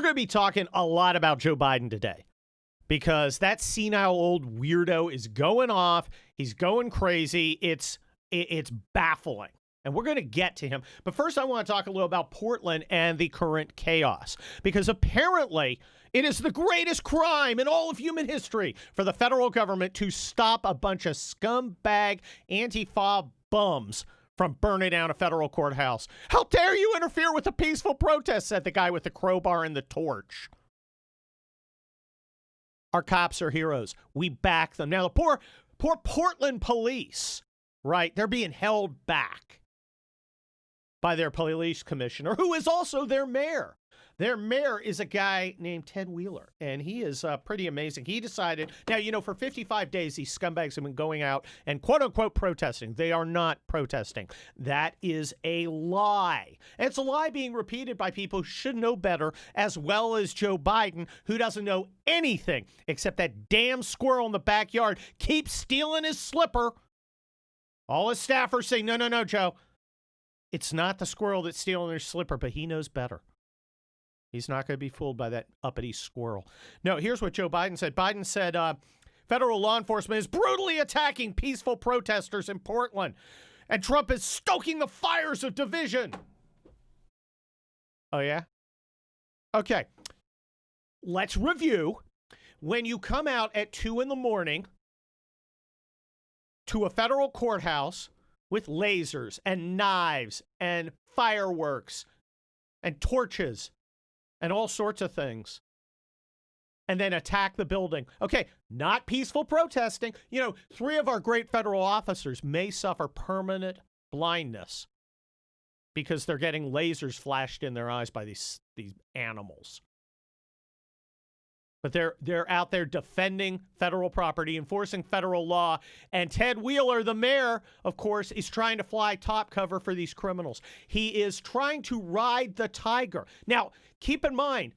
going to be talking a lot about Joe Biden today because that senile old weirdo is going off. He's going crazy. It's baffling. And we're going to get to him. But first, I want to talk a little about Portland and the current chaos, because apparently it is the greatest crime in all of human history for the federal government to stop a bunch of scumbag Antifa bums from burning down a federal courthouse. How dare you interfere with a peaceful protest, said the guy with the crowbar and the torch. Our cops are heroes. We back them. Now, the poor Portland police, right, they're being held back by their police commissioner, who is also their mayor. Their mayor is a guy named Ted Wheeler, and he is pretty amazing. He decided, now, for 55 days, these scumbags have been going out and quote-unquote protesting. They are not protesting. That is a lie. And it's a lie being repeated by people who should know better, as well as Joe Biden, who doesn't know anything except that damn squirrel in the backyard keeps stealing his slipper. All his staffers say, no, Joe. It's not the squirrel that's stealing their slipper, but he knows better. He's not going to be fooled by that uppity squirrel. No, here's what Joe Biden said. Biden said, federal law enforcement is brutally attacking peaceful protesters in Portland, and Trump is stoking the fires of division. Oh, yeah? Okay. Let's review. When you come out at 2 a.m. to a federal courthouse with lasers and knives and fireworks and torches and all sorts of things, and then attack the building. Okay, not peaceful protesting. 3 of our great federal officers may suffer permanent blindness because they're getting lasers flashed in their eyes by these animals. But they're out there defending federal property, enforcing federal law, and Ted Wheeler, the mayor, of course, is trying to fly top cover for these criminals. He is trying to ride the tiger. Now, keep in mind,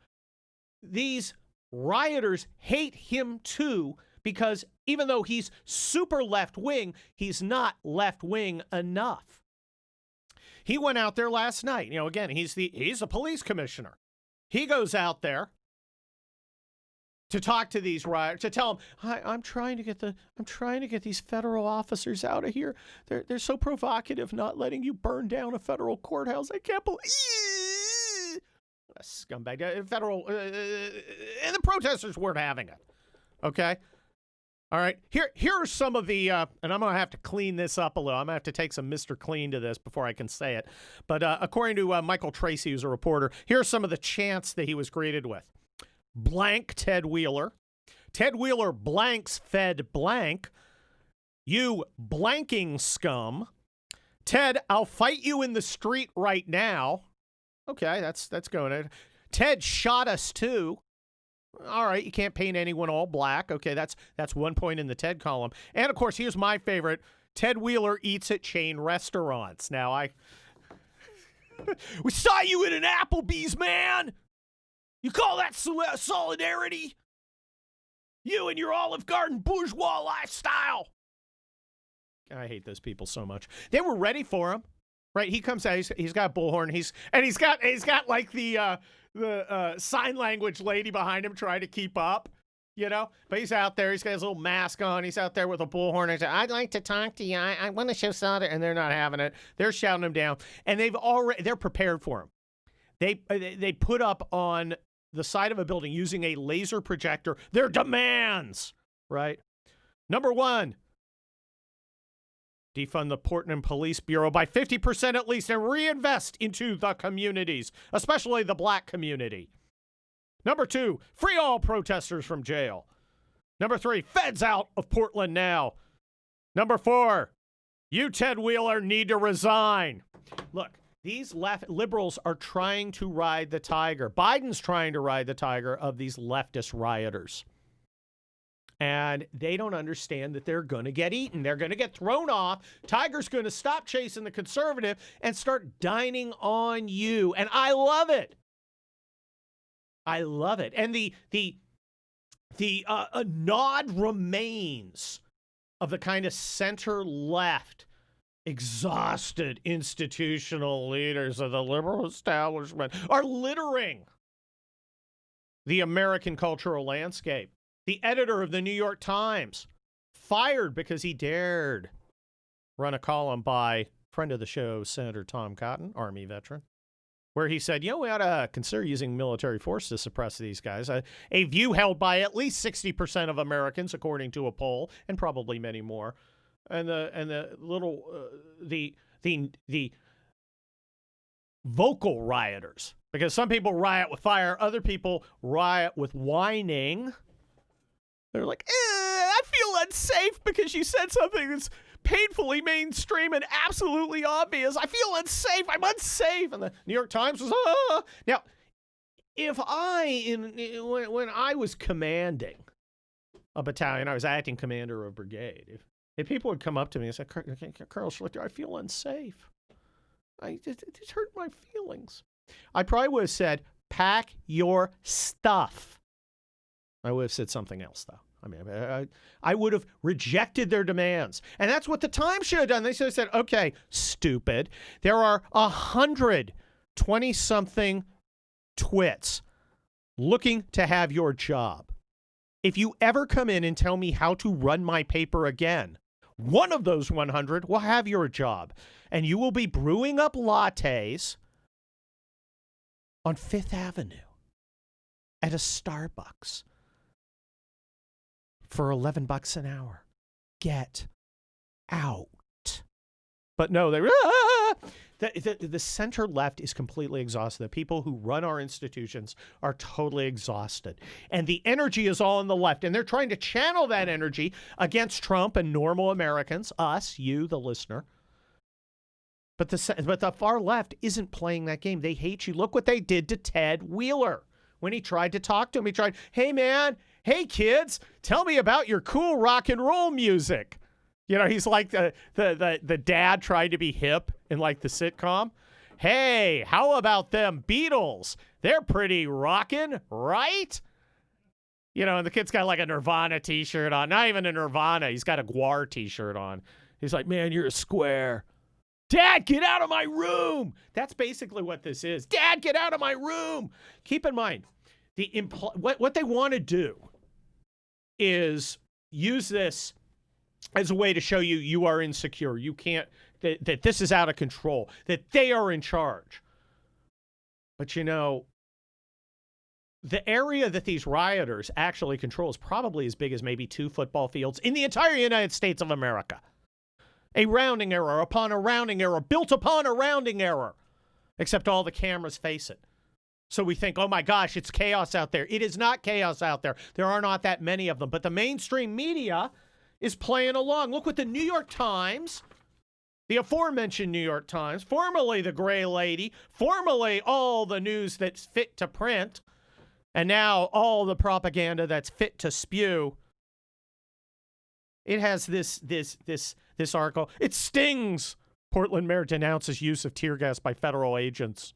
these rioters hate him too, because even though he's super left-wing, he's not left-wing enough. He went out there last night. Again, he's a police commissioner. He goes out there to talk to these rioters, to tell them, I'm trying to get these federal officers out of here. They're so provocative, not letting you burn down a federal courthouse. I can't believe a scumbag. Federal and the protesters weren't having it. Okay. All right. Here are some of the, and I'm going to have to clean this up a little. I'm going to have to take some Mr. Clean to this before I can say it. But according to Michael Tracy, who's a reporter, here are some of the chants that he was greeted with. Blank Ted Wheeler. Ted Wheeler blanks Fed blank. You blanking scum. Ted, I'll fight you in the street right now. Okay, that's going in. Ted shot us too. All right, you can't paint anyone all black. Okay, that's 1 point in the Ted column. And of course, here's my favorite. Ted Wheeler eats at chain restaurants. Now we saw you at an Applebee's, man. You call that solidarity? You and your Olive Garden bourgeois lifestyle. I hate those people so much. They were ready for him, right? He comes out. He's got a bullhorn. He's got like the sign language lady behind him trying to keep up, But he's out there. He's got his little mask on. He's out there with a bullhorn. He's like, I'd like to talk to you. I want to show solidarity, and they're not having it. They're shouting him down, and they're prepared for him. They put up on the side of a building using a laser projector their demands, right? Number 1, defund the Portland Police Bureau by 50% at least and reinvest into the communities, especially the black community. Number 2, free all protesters from jail. Number 3, feds out of Portland now. Number 4, you, Ted Wheeler, need to resign. Look. These liberals are trying to ride the tiger. Biden's trying to ride the tiger of these leftist rioters. And they don't understand that they're going to get eaten. They're going to get thrown off. Tiger's going to stop chasing the conservative and start dining on you. And I love it. I love it. And the nod remains of the kind of center-left exhausted institutional leaders of the liberal establishment are littering the American cultural landscape. The editor of the New York Times fired because he dared run a column by friend of the show, Senator Tom Cotton, Army veteran, where he said, we ought to consider using military force to suppress these guys. A view held by at least 60% of Americans, according to a poll, and probably many more. And the vocal rioters, because some people riot with fire, other people riot with whining. They're like, I feel unsafe because you said something that's painfully mainstream and absolutely obvious. I feel unsafe. I'm unsafe. And the New York Times was, Now, if when I was commanding a battalion, I was acting commander of a brigade, if people would come up to me and say, Colonel Schlichter, I feel unsafe. It hurt my feelings. I probably would have said, pack your stuff. I would have said something else, though. I mean, I would have rejected their demands. And that's what the Times should have done. They should have said, okay, stupid. There are 120-something twits looking to have your job. If you ever come in and tell me how to run my paper again, one of those 100 will have your job. And you will be brewing up lattes on Fifth Avenue at a Starbucks for $11 an hour. Get out. But no, the center left is completely exhausted. The people who run our institutions are totally exhausted. And the energy is all on the left. And they're trying to channel that energy against Trump and normal Americans, us, you, the listener. But the far left isn't playing that game. They hate you. Look what they did to Ted Wheeler when he tried to talk to him. He tried, hey, man, hey, kids, tell me about your cool rock and roll music. He's like the dad trying to be hip in like the sitcom. Hey, how about them Beatles? They're pretty rockin', right? And the kid's got like a Nirvana t-shirt on. Not even a Nirvana. He's got a Guar t-shirt on. He's like, man, you're a square. Dad, get out of my room. That's basically what this is. Dad, get out of my room. Keep in mind, what they want to do is use this as a way to show you are insecure. You can't, that this is out of control, that they are in charge. But the area that these rioters actually control is probably as big as maybe 2 football fields in the entire United States of America. A rounding error upon a rounding error, built upon a rounding error, except all the cameras face it. So we think, oh my gosh, it's chaos out there. It is not chaos out there. There are not that many of them. But the mainstream media is playing along. Look what the New York Times, the aforementioned New York Times, formerly the Gray Lady, formerly all the news that's fit to print, and now all the propaganda that's fit to spew. It has this article. It stings. Portland mayor denounces use of tear gas by federal agents.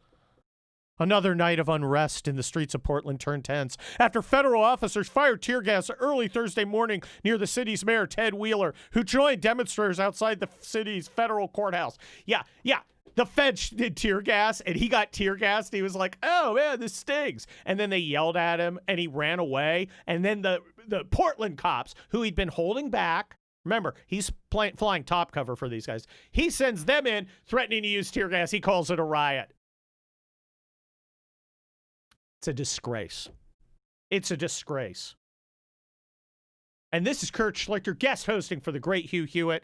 Another night of unrest in the streets of Portland turned tense after federal officers fired tear gas early Thursday morning near the city's mayor, Ted Wheeler, who joined demonstrators outside the city's federal courthouse. Yeah. The feds did tear gas, and he got tear gassed. He was like, oh, man, this stings. And then they yelled at him, and he ran away. And then the Portland cops, who he'd been holding back, remember, he's flying top cover for these guys. He sends them in, threatening to use tear gas. He calls it a riot. It's a disgrace. It's a disgrace. And this is Kurt Schlichter, guest hosting for the great Hugh Hewitt.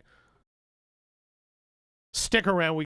Stick around.